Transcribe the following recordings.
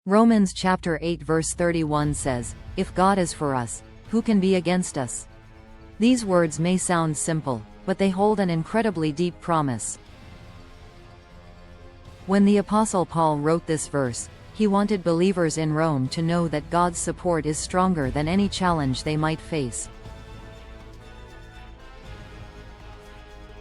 Romans chapter 8 verse 31 says, "If God is for us, who can be against us?" These words may sound simple, but they hold an incredibly deep promise. When the Apostle Paul wrote this verse, he wanted believers in Rome to know that God's support is stronger than any challenge they might face.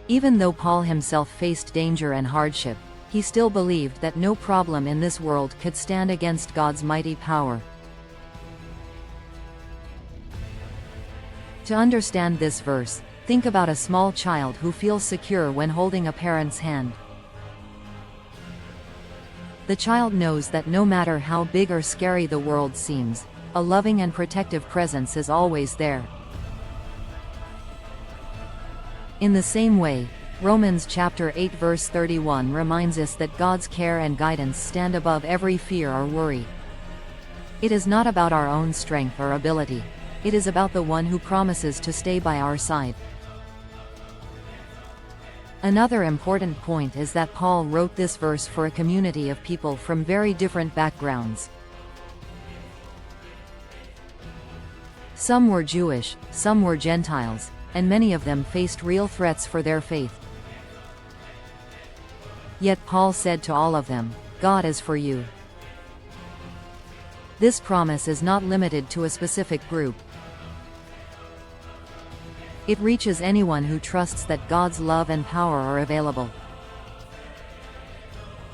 Even though Paul himself faced danger and hardship, he still believed that no problem in this world could stand against God's mighty power. To understand this verse, think about a small child who feels secure when holding a parent's hand. The child knows that no matter how big or scary the world seems, a loving and protective presence is always there. In the same way, Romans chapter 8 verse 31 reminds us that God's care and guidance stand above every fear or worry. It is not about our own strength or ability. It is about the one who promises to stay by our side. Another important point is that Paul wrote this verse for a community of people from very different backgrounds. Some were Jewish, some were Gentiles, and many of them faced real threats for their faith. Yet Paul said to all of them, "God is for you." This promise is not limited to a specific group. It reaches anyone who trusts that God's love and power are available.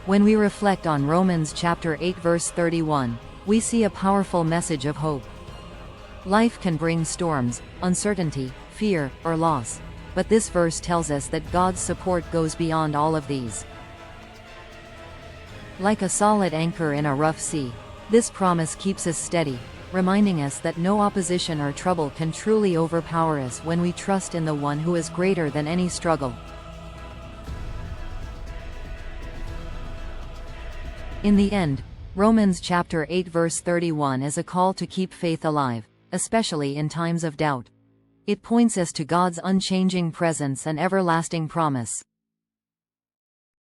When we reflect on Romans chapter 8 verse 31, we see a powerful message of hope. Life can bring storms, uncertainty, fear, or loss, but this verse tells us that God's support goes beyond all of these. Like a solid anchor in a rough sea, this promise keeps us steady, reminding us that no opposition or trouble can truly overpower us when we trust in the one who is greater than any struggle. In the end, Romans chapter 8 verse 31 is a call to keep faith alive, especially in times of doubt. It points us to God's unchanging presence and everlasting promise.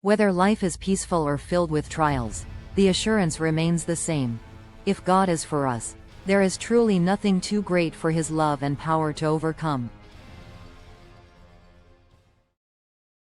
Whether life is peaceful or filled with trials, the assurance remains the same. If God is for us, there is truly nothing too great for His love and power to overcome.